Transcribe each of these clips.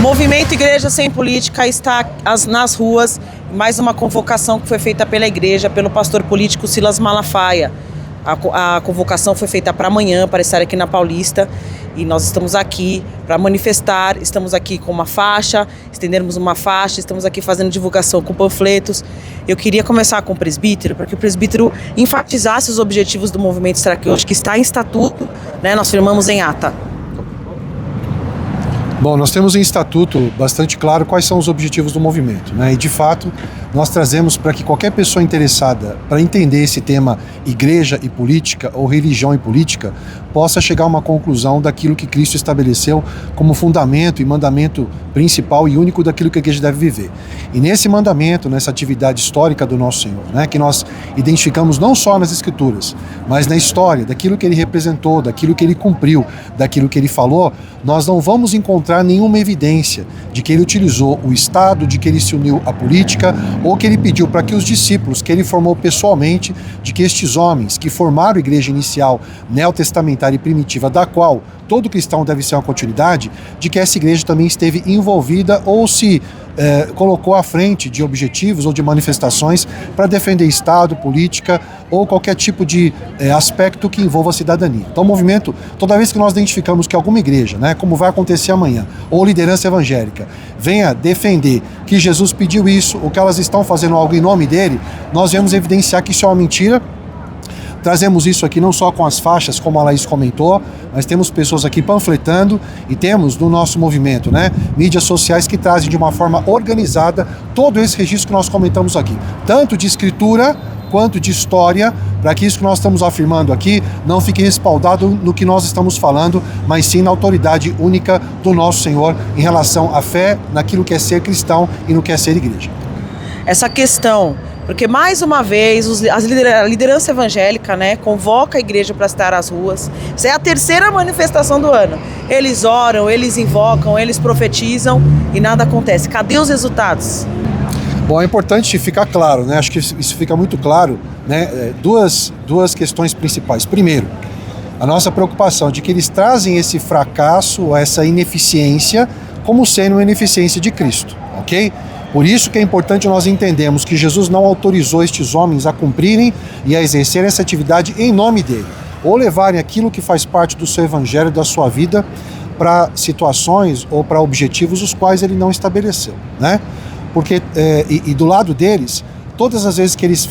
Movimento Igreja Sem Política está nas ruas, mais uma convocação que foi feita pela igreja, pelo pastor político Silas Malafaia. A convocação foi feita para amanhã, para estar aqui na Paulista, e nós estamos aqui para manifestar, estamos aqui com uma faixa, estendermos uma faixa, estamos aqui fazendo divulgação com panfletos. Eu queria começar com o presbítero, para que o presbítero enfatizasse os objetivos do movimento Extraquios, que está em estatuto, né? Nós firmamos em ata. Bom, nós temos em estatuto bastante claro quais são os objetivos do movimento, né? E de fato, nós trazemos para que qualquer pessoa interessada para entender esse tema igreja e política ou religião e política possa chegar a uma conclusão daquilo que Cristo estabeleceu como fundamento e mandamento principal e único daquilo que a igreja deve viver. E nesse mandamento, nessa atividade histórica do nosso Senhor, né, que nós identificamos não só nas Escrituras, mas na história, daquilo que ele representou, daquilo que ele cumpriu, daquilo que ele falou, nós não vamos encontrar nenhuma evidência de que ele utilizou o Estado, de que ele se uniu à política, ou que ele pediu para que os discípulos que ele formou pessoalmente, de que estes homens que formaram a igreja inicial neotestamentária e primitiva, da qual todo cristão deve ser uma continuidade, de que essa igreja também esteve envolvida ou se colocou à frente de objetivos ou de manifestações para defender Estado, política ou qualquer tipo de aspecto que envolva a cidadania. Então o movimento, toda vez que nós identificamos que alguma igreja, né, como vai acontecer amanhã, ou liderança evangélica, venha defender que Jesus pediu isso, ou que elas estão fazendo algo em nome dele, nós vamos evidenciar que isso é uma mentira. Trazemos isso aqui não só com as faixas, como a Laís comentou, mas temos pessoas aqui panfletando e temos no nosso movimento, né, mídias sociais que trazem de uma forma organizada todo esse registro que nós comentamos aqui, tanto de escritura quanto de história, para que isso que nós estamos afirmando aqui não fique respaldado no que nós estamos falando, mas sim na autoridade única do nosso Senhor em relação à fé, naquilo que é ser cristão e no que é ser igreja. Essa questão, porque mais uma vez a liderança evangélica, né, convoca a igreja para estar às ruas. Isso é a terceira manifestação do ano. Eles oram, eles invocam, eles profetizam e nada acontece. Cadê os resultados? Bom, é importante ficar claro, né? Acho que isso fica muito claro, né? Duas questões principais. Primeiro, a nossa preocupação de que eles trazem esse fracasso, essa ineficiência, como sendo uma ineficiência de Cristo, ok? Por isso que é importante nós entendermos que Jesus não autorizou estes homens a cumprirem e a exercerem essa atividade em nome dele, ou levarem aquilo que faz parte do seu evangelho, da sua vida, para situações ou para objetivos os quais ele não estabeleceu, né? Porque, e do lado deles, todas as vezes que eles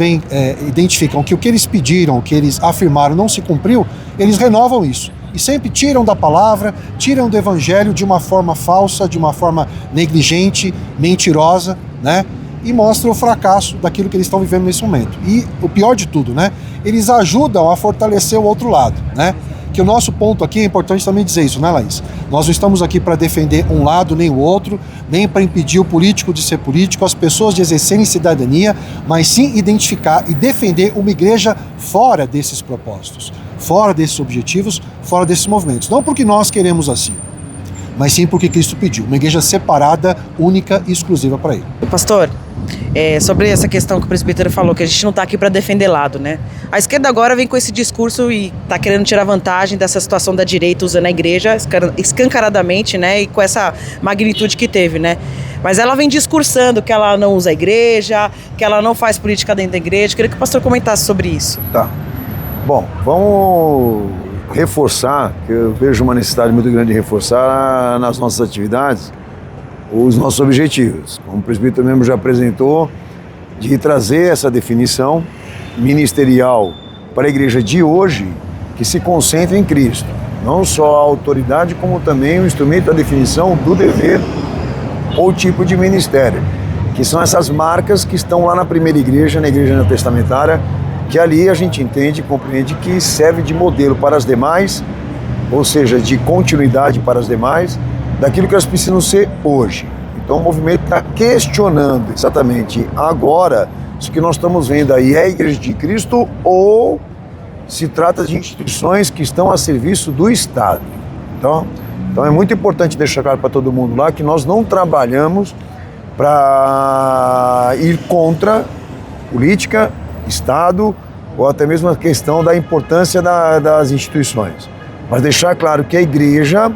identificam que o que eles pediram, o que eles afirmaram não se cumpriu, eles renovam isso. E sempre tiram da palavra, tiram do evangelho de uma forma falsa, de uma forma negligente, mentirosa, né? E mostram o fracasso daquilo que eles estão vivendo nesse momento. E o pior de tudo, né? Eles ajudam a fortalecer o outro lado, né? Que o nosso ponto aqui é importante também dizer isso, né, Laís? Nós não estamos aqui para defender um lado nem o outro, nem para impedir o político de ser político, as pessoas de exercerem cidadania, mas sim identificar e defender uma igreja fora desses propósitos, fora desses objetivos, fora desses movimentos. Não porque nós queremos assim, mas sim porque Cristo pediu, uma igreja separada, única e exclusiva para ele. Pastor, sobre essa questão que o presbítero falou, que a gente não está aqui para defender lado, né? A esquerda agora vem com esse discurso e está querendo tirar vantagem dessa situação da direita usando a igreja escancaradamente, né? E com essa magnitude que teve, né? Mas ela vem discursando que ela não usa a igreja, que ela não faz política dentro da igreja. Queria que o pastor comentasse sobre isso. Tá. Bom, vamos reforçar, que eu vejo uma necessidade muito grande de reforçar nas nossas atividades os nossos objetivos. Como o presbítero mesmo já apresentou, de trazer essa definição ministerial para a igreja de hoje, que se concentra em Cristo. Não só a autoridade, como também o instrumento da definição do dever ou tipo de ministério, que são essas marcas que estão lá na primeira igreja, na igreja neotestamentária, que ali a gente entende e compreende que serve de modelo para as demais, ou seja, de continuidade para as demais, daquilo que elas precisam ser hoje. Então o movimento está questionando exatamente agora se o que nós estamos vendo aí é a Igreja de Cristo ou se trata de instituições que estão a serviço do Estado. Então é muito importante deixar claro para todo mundo lá que nós não trabalhamos para ir contra política, Estado ou até mesmo a questão da importância das instituições. Mas deixar claro que a igreja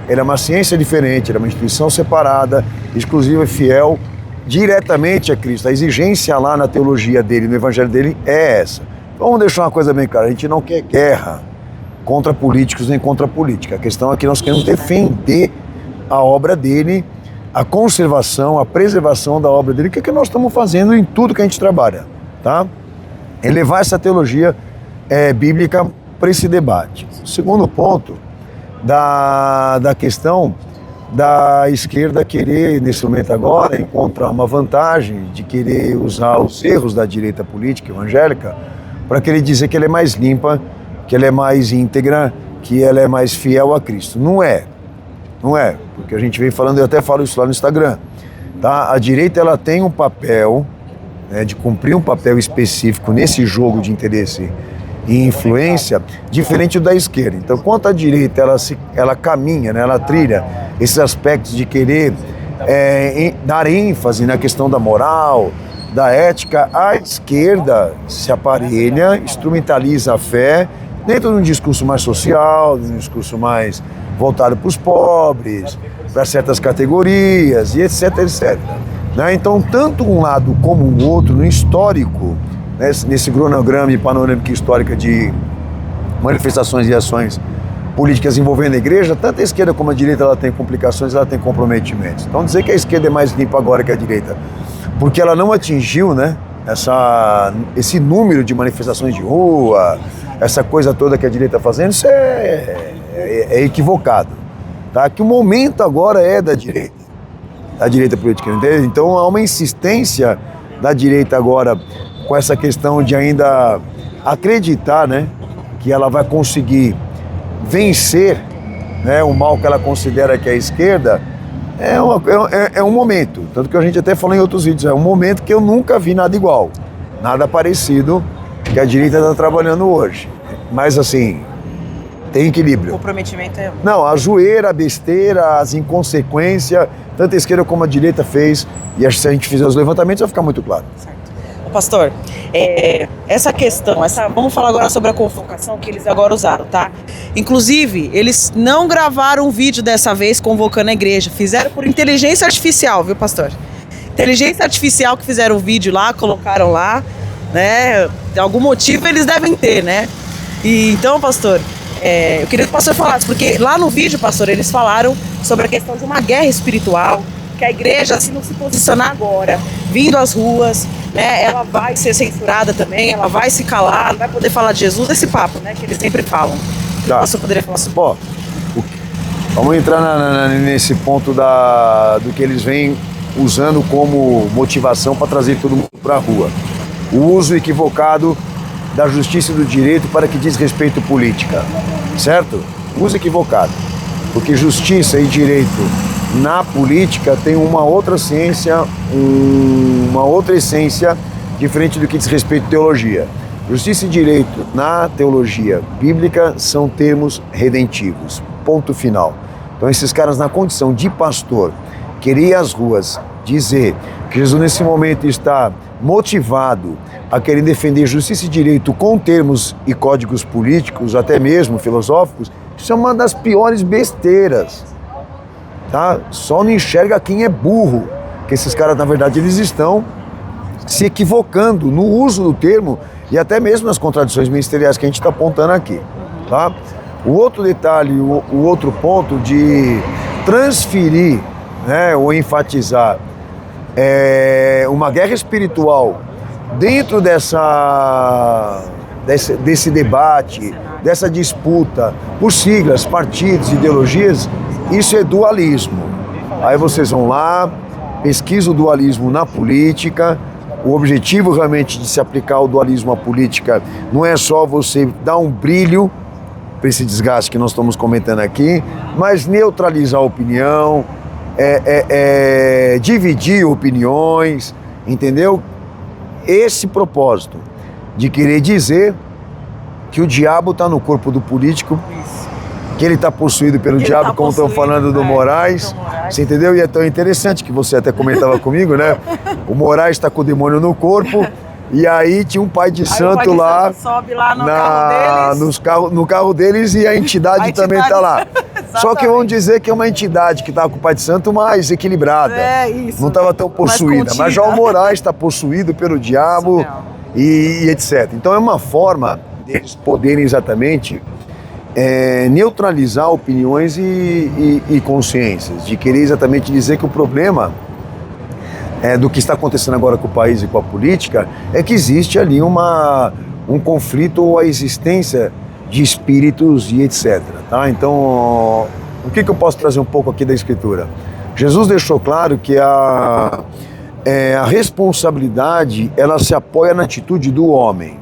Ela é uma ciência diferente, ela é uma instituição separada, exclusiva e fiel diretamente a Cristo. A exigência lá na teologia dele, no evangelho dele, é essa. Vamos deixar uma coisa bem clara, a gente não quer guerra contra políticos nem contra a política. A questão é que nós queremos defender a obra dele, a conservação, a preservação da obra dele, que é o que nós estamos fazendo em tudo que a gente trabalha, tá? É levar essa teologia bíblica para esse debate. O segundo ponto da questão da esquerda querer, nesse momento agora, encontrar uma vantagem de querer usar os erros da direita política evangélica para querer dizer que ela é mais limpa, que ela é mais íntegra, que ela é mais fiel a Cristo. Não é, porque a gente vem falando, eu até falo isso lá no Instagram, tá? A direita, ela tem um papel, né, de cumprir um papel específico nesse jogo de interesse e influência, diferente da esquerda. Então, quanto à direita, ela caminha, né, ela trilha esses aspectos de querer dar ênfase na questão da moral, da ética, a esquerda se aparelha, instrumentaliza a fé dentro de um discurso mais social, de um discurso mais voltado para os pobres, para certas categorias e etc, etc. Né? Então, tanto um lado como o outro, no histórico, né, nesse cronograma e panorâmica histórica de manifestações e ações políticas envolvendo a igreja, tanto a esquerda como a direita, ela tem complicações, ela tem comprometimentos. Então, dizer que a esquerda é mais limpa agora que a direita, porque ela não atingiu, né, esse número de manifestações de rua, essa coisa toda que a direita está fazendo, isso é equivocado. Tá? Que o momento agora é da direita política, entende? Então há uma insistência da direita agora com essa questão de ainda acreditar, né, que ela vai conseguir vencer, né, o mal que ela considera que é a esquerda. É um momento, tanto que a gente até falou em outros vídeos, é um momento que eu nunca vi nada igual, nada parecido que a direita está trabalhando hoje. Mas assim, tem equilíbrio. O comprometimento é... Não, a zoeira, a besteira, as inconsequências, tanto a esquerda como a direita fez, e acho que se a gente fizer os levantamentos vai ficar muito claro. Certo. Ô, pastor, essa questão, vamos falar agora sobre a convocação que eles agora usaram, tá? Inclusive, eles não gravaram um vídeo dessa vez convocando a igreja, fizeram por inteligência artificial, viu, pastor? Inteligência artificial que fizeram o vídeo lá, colocaram lá, né? De algum motivo eles devem ter, né? E então, pastor, eu queria que o pastor falasse, porque lá no vídeo, pastor, eles falaram sobre a questão de uma guerra espiritual, que a igreja, se não se posicionar agora, vindo às ruas, né, ela vai ser censurada também, ela vai se calar, não vai poder falar de Jesus, esse papo, né, que eles sempre falam. Tá. O pastor poderia falar sobre? Bom, vamos entrar nesse ponto do que eles vêm usando como motivação para trazer todo mundo para a rua. O uso equivocado da justiça e do direito para que diz respeito política, certo? Uso equivocado, porque justiça e direito na política tem uma outra ciência, uma outra essência diferente do que diz respeito à teologia. Justiça e direito na teologia bíblica são termos redentivos, ponto final. Então esses caras, na condição de pastor, querer ir às ruas dizer que Jesus nesse momento está motivado a querer defender justiça e direito com termos e códigos políticos, até mesmo filosóficos, isso é uma das piores besteiras. Tá? Só não enxerga quem é burro, que esses caras, na verdade, eles estão se equivocando no uso do termo e até mesmo nas contradições ministeriais que a gente está apontando aqui. Tá? O outro detalhe, o outro ponto de transferir, né, ou enfatizar uma guerra espiritual dentro desse debate, dessa disputa por siglas, partidos, ideologias, isso é dualismo. Aí vocês vão lá, pesquisam o dualismo na política. O objetivo realmente de se aplicar o dualismo à política não é só você dar um brilho para esse desgaste que nós estamos comentando aqui, mas neutralizar a opinião, dividir opiniões, entendeu? Esse propósito de querer dizer que o diabo está no corpo do político, que ele está possuído pelo diabo, como estão falando do Moraes, você entendeu? E é tão interessante que você até comentava comigo, né? O Moraes está com o demônio no corpo, e aí tinha um pai de santo lá, sobe lá no carro deles. No carro deles, e a entidade também está lá. Só que vamos dizer que é uma entidade que estava com o Pai de Santo mais equilibrada. Isso. Não estava tão possuída. Mas já o Moraes está possuído pelo diabo e etc. Então é uma forma deles poderem exatamente neutralizar opiniões e consciências. De querer exatamente dizer que o problema do que está acontecendo agora com o país e com a política é que existe ali um conflito ou a existência de espíritos e etc. Tá? Então, o que eu posso trazer um pouco aqui da Escritura? Jesus deixou claro que a responsabilidade ela se apoia na atitude do homem.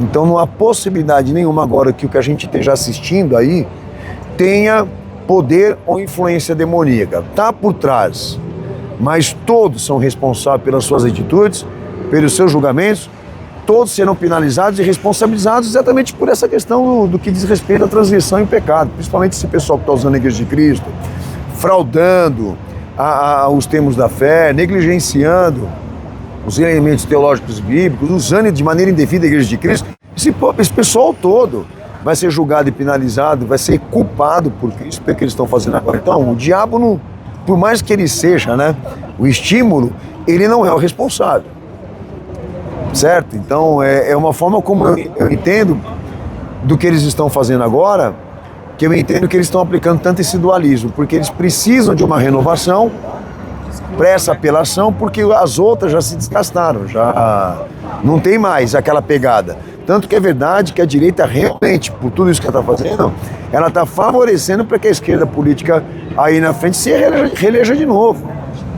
Então não há possibilidade nenhuma agora que o que a gente esteja assistindo aí tenha poder ou influência demoníaca. Está por trás. Mas todos são responsáveis pelas suas atitudes, pelos seus julgamentos, todos serão penalizados e responsabilizados exatamente por essa questão do que diz respeito à transgressão e pecado, principalmente esse pessoal que está usando a Igreja de Cristo, fraudando os termos da fé, negligenciando os elementos teológicos bíblicos, usando de maneira indevida a Igreja de Cristo. Esse pessoal todo vai ser julgado e penalizado, vai ser culpado por Cristo, pelo que eles estão fazendo agora. Então, o diabo não... Por mais que ele seja, né, o estímulo, ele não é o responsável, certo? Então, é uma forma como eu entendo do que eles estão fazendo agora, que eu entendo que eles estão aplicando tanto esse dualismo, porque eles precisam de uma renovação para essa apelação, porque as outras já se desgastaram, já não tem mais aquela pegada. Tanto que é verdade que a direita realmente, por tudo isso que ela está fazendo, ela está favorecendo para que a esquerda política aí na frente se reeleja de novo.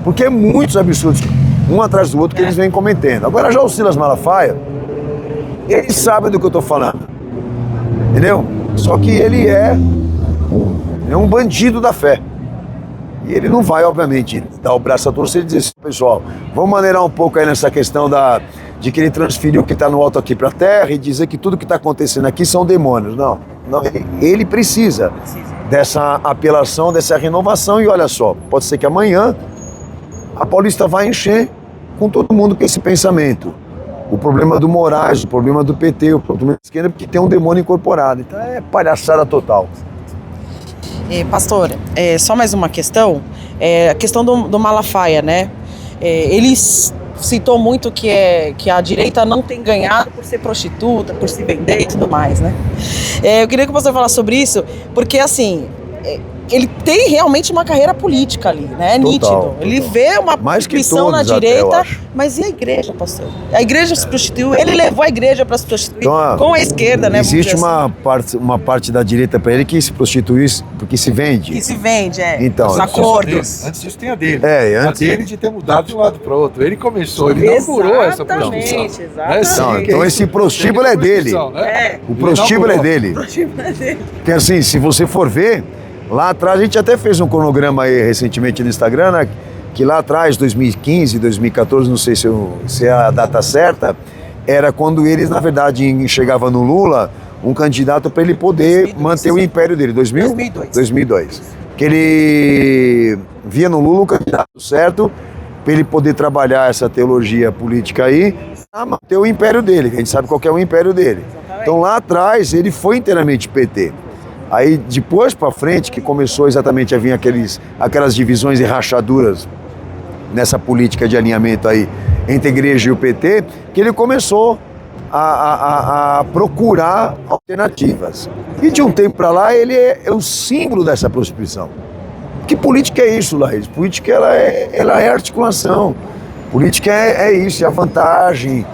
Porque é muitos absurdos, um atrás do outro, que eles vêm cometendo. Agora já o Silas Malafaia, ele sabe do que eu estou falando. Entendeu? Só que ele é um bandido da fé. E ele não vai, obviamente, dar o braço a torcer e dizer assim, pessoal, vamos maneirar um pouco aí nessa questão de querer transferir o que está no alto aqui para a terra e dizer que tudo que está acontecendo aqui são demônios. Não, ele precisa dessa apelação, dessa renovação. E olha só, pode ser que amanhã a Paulista vai encher com todo mundo com esse pensamento. O problema do Moraes, o problema do PT, o problema da esquerda, porque tem um demônio incorporado. Então é palhaçada total. Pastor, só mais uma questão. A questão do Malafaia, né? Ele citou muito que a direita não tem ganhado por ser prostituta, por se vender e tudo mais, né? Eu queria que você falasse sobre isso, porque assim... Ele tem realmente uma carreira política ali, né? É nítido. Ele vê uma prostituição na direita, mas e a igreja, pastor? A igreja se prostituiu, ele levou a igreja para se prostituir então, com a esquerda, né? Existe uma parte da direita para ele que se prostitui porque se vende. Que se vende, então, os acordos. Antes disso tem a dele. Antes dele de ter mudado de um lado para o outro. Ele começou, ele inaugurou essa prostituição. Exatamente. Então esse prostíbulo é dele. O prostíbulo é dele. Porque assim, se você for ver, lá atrás, a gente até fez um cronograma aí recentemente no Instagram, né, que lá atrás, 2015, 2014, não sei se é a data certa, era quando eles, na verdade, chegavam no Lula, um candidato para ele poder 2002, manter o império dele. 2002. Que ele via no Lula um candidato certo para ele poder trabalhar essa teologia política aí, a manter o império dele, que a gente sabe qual que é o império dele. Exatamente. Então lá atrás, ele foi inteiramente PT. Aí, depois para frente, que começou exatamente a vir aquelas divisões e rachaduras nessa política de alinhamento aí entre a igreja e o PT, que ele começou a procurar alternativas. E de um tempo para lá, ele é o símbolo dessa prostituição. Que política é isso, Laís? Política ela é articulação. Política é isso, é a vantagem,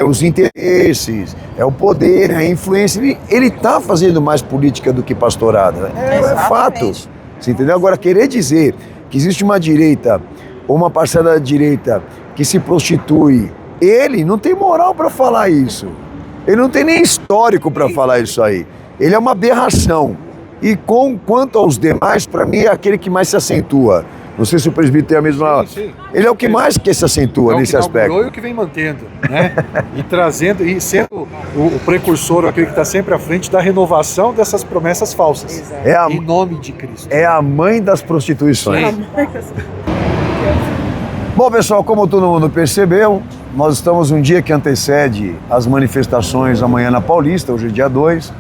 os interesses, é o poder, é a influência. Ele está fazendo mais política do que pastorada. É fato. Você entendeu? Agora, querer dizer que existe uma direita ou uma parcela da direita que se prostitui, ele não tem moral para falar isso. Ele não tem nem histórico para falar isso aí. Ele é uma aberração. E quanto aos demais, para mim, é aquele que mais se acentua. Não sei se o presbítero tem a mesma... Sim. Ele é o que mais que se acentua nesse aspecto. É o que vem mantendo, né? E trazendo, e sendo o precursor, aquele que está sempre à frente da renovação dessas promessas falsas. Em nome de Cristo. É a mãe das prostituições. Bom, pessoal, como todo mundo percebeu, nós estamos um dia que antecede as manifestações amanhã na Paulista, hoje é dia 2.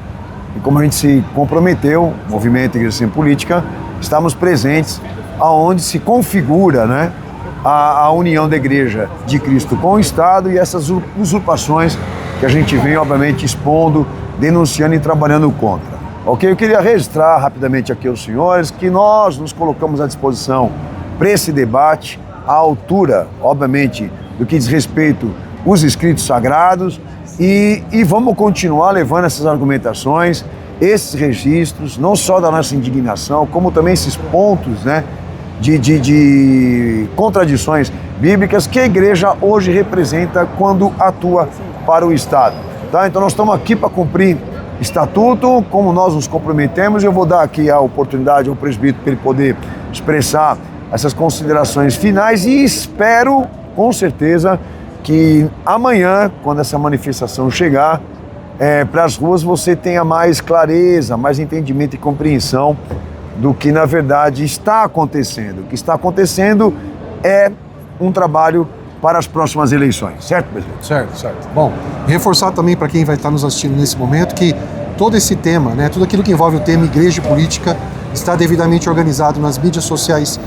E como a gente se comprometeu, movimento Igreja Sem Política, estamos presentes aonde se configura, né, a união da Igreja de Cristo com o Estado e essas usurpações que a gente vem, obviamente, expondo, denunciando e trabalhando contra. Ok? Eu queria registrar rapidamente aqui aos senhores que nós nos colocamos à disposição para esse debate, à altura, obviamente, do que diz respeito aos escritos sagrados e vamos continuar levando essas argumentações, esses registros, não só da nossa indignação, como também esses pontos, né, de contradições bíblicas que a igreja hoje representa quando atua para o Estado. Tá? Então nós estamos aqui para cumprir estatuto, como nós nos comprometemos. Eu vou dar aqui a oportunidade ao presbítero para ele poder expressar essas considerações finais e espero, com certeza, que amanhã, quando essa manifestação chegar para as ruas, você tenha mais clareza, mais entendimento e compreensão do que na verdade está acontecendo. O que está acontecendo é um trabalho para as próximas eleições, certo, presidente? Certo. Bom, reforçar também para quem vai estar nos assistindo nesse momento que todo esse tema, né, tudo aquilo que envolve o tema igreja e política está devidamente organizado nas mídias sociais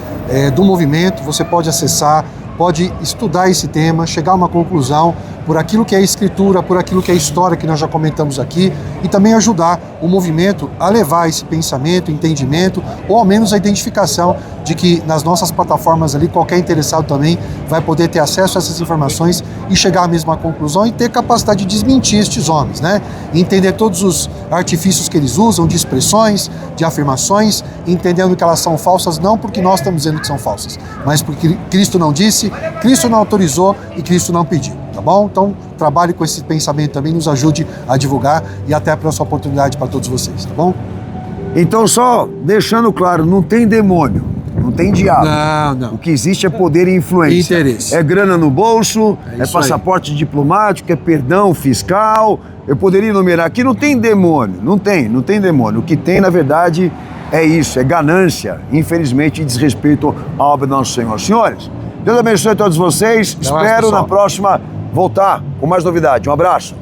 do movimento. Você pode acessar, pode estudar esse tema, chegar a uma conclusão por aquilo que é escritura, por aquilo que é história que nós já comentamos aqui e também ajudar o movimento a levar esse pensamento, entendimento ou ao menos a identificação de que nas nossas plataformas ali qualquer interessado também vai poder ter acesso a essas informações e chegar à mesma conclusão e ter capacidade de desmentir estes homens, né? E entender todos os artifícios que eles usam de expressões, de afirmações, entendendo que elas são falsas não porque nós estamos dizendo que são falsas, mas porque Cristo não disse, Cristo não autorizou e Cristo não pediu, tá bom? Então trabalhe com esse pensamento também, nos ajude a divulgar e até a próxima oportunidade para todos vocês, tá bom? Então só deixando claro, não tem demônio, não tem diabo. Não. O que existe é poder e influência. Interesse. É grana no bolso, é isso passaporte diplomático, é perdão fiscal. Eu poderia enumerar aqui, não tem demônio, não tem demônio. O que tem, na verdade, é isso, é ganância, infelizmente, e desrespeito à obra do nosso Senhor. Senhores, Deus abençoe a todos vocês. Espero na próxima voltar com mais novidade. Um abraço.